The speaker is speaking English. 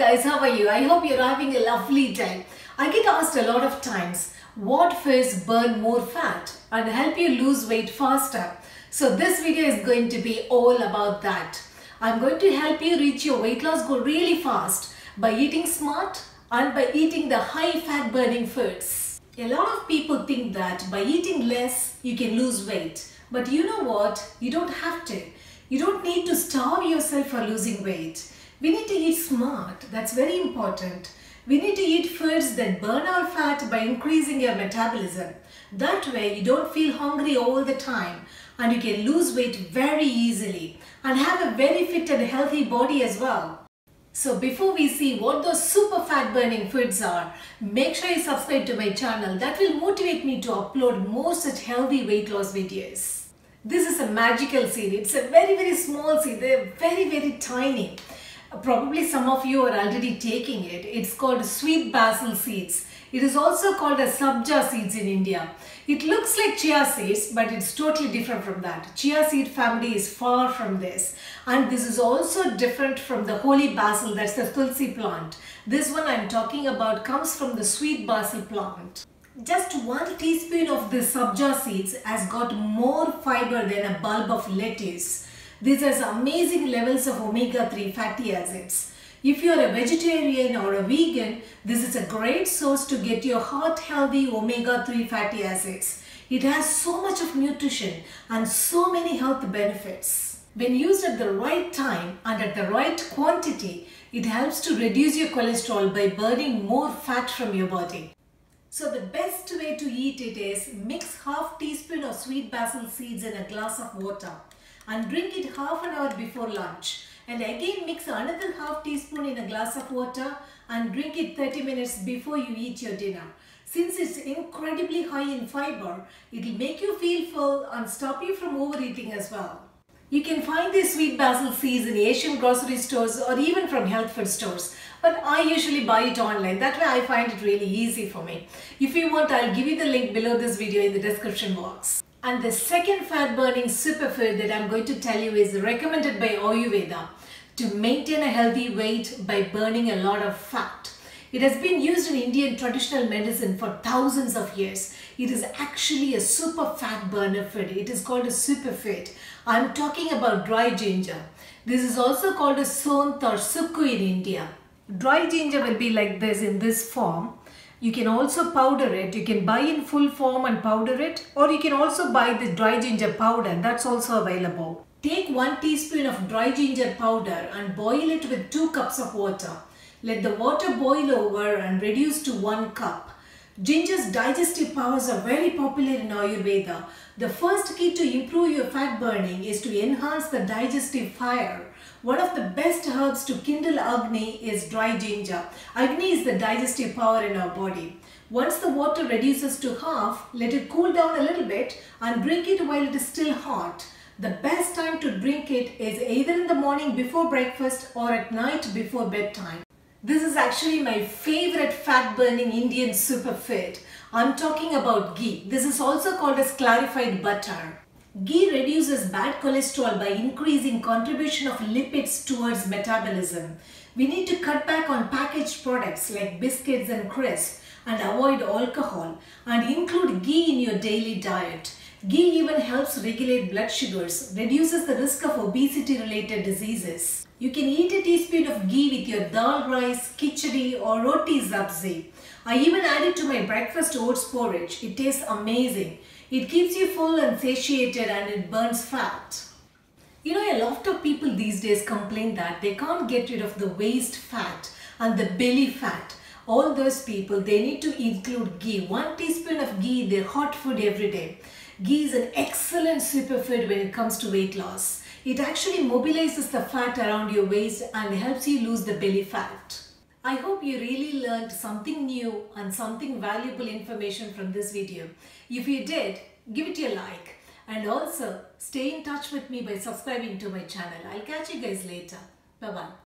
guys, how are you? I hope you're having a lovely day. I get asked a lot of times, what foods burn more fat and help you lose weight faster? So this video is going to be all about that. I'm going to help you reach your weight loss goal really fast by eating smart and by eating the high fat burning foods. A lot of people think that by eating less, you can lose weight. But you know what? You don't have to. You don't need to starve yourself for losing weight. We need to eat smart. That's very important. We need to eat foods that burn our fat by increasing your metabolism. That way you don't feel hungry all the time and you can lose weight very easily and have a very fit and healthy body as well. So before we see what those super fat burning foods are, make sure you subscribe to my channel. That will motivate me to upload more such healthy weight loss videos. This is a magical seed. It's a very small seed. They're very tiny. Probably some of you are already taking it. It's called sweet basil seeds. It is also called as sabja seeds in India. It looks like chia seeds, but it's totally different from that. Chia seed family is far from this. And this is also different from the holy basil, that's the tulsi plant. This one I'm talking about comes from the sweet basil plant. Just 1 teaspoon of this sabja seeds has got more fiber than a bulb of lettuce. This has amazing levels of omega-3 fatty acids. If you are a vegetarian or a vegan, this is a great source to get your heart-healthy omega-3 fatty acids. It has so much of nutrition and so many health benefits. When used at the right time and at the right quantity, it helps to reduce your cholesterol by burning more fat from your body. So the best way to eat it is mix half teaspoon of sweet basil seeds in a glass of water and drink it half an hour before lunch. And again mix another half teaspoon in a glass of water and drink it 30 minutes before you eat your dinner. Since it's incredibly high in fiber, it will make you feel full and stop you from overeating as well. You can find these sweet basil seeds in Asian grocery stores or even from health food stores. But I usually buy it online. That way I find it really easy for me. If you want, I'll give you the link below this video in the description box. And the second fat burning superfood that I'm going to tell you is recommended by Ayurveda to maintain a healthy weight by burning a lot of fat. It has been used in Indian traditional medicine for thousands of years. It is actually a super fat burner food. It is called a superfood. I'm talking about dry ginger. This is also called a sont or sukku in India. Dry ginger will be like this in this form. You can also powder it. You can buy in full form and powder it, or you can also buy the dry ginger powder. That's also available. Take 1 teaspoon of dry ginger powder and boil it with 2 cups of water. Let the water boil over and reduce to 1 cup. Ginger's digestive powers are very popular in Ayurveda. The first key to improve your fat burning is to enhance the digestive fire. One of the best herbs to kindle Agni is dry ginger. Agni is the digestive power in our body. Once the water reduces to half, let it cool down a little bit and drink it while it is still hot. The best time to drink it is either in the morning before breakfast or at night before bedtime. This is actually my favorite fat burning Indian superfood. I'm talking about ghee. This is also called as clarified butter. Ghee reduces bad cholesterol by increasing contribution of lipids towards metabolism. We need to cut back on packaged products like biscuits and crisps and avoid alcohol and include ghee in your daily diet. Ghee even helps regulate blood sugars, reduces the risk of obesity-related diseases. You can eat a teaspoon of ghee with your dal rice, khichdi or roti sabzi. I even add it to my breakfast oats porridge. It tastes amazing. It keeps you full and satiated and it burns fat. You know, a lot of people these days complain that they can't get rid of the waist fat and the belly fat. All those people, they need to include ghee. 1 teaspoon of ghee in their hot food every day. Ghee is an excellent superfood when it comes to weight loss. It actually mobilizes the fat around your waist and helps you lose the belly fat. I hope you really learned something new and something valuable information from this video. If you did, give it a like and also stay in touch with me by subscribing to my channel. I'll catch you guys later. Bye-bye.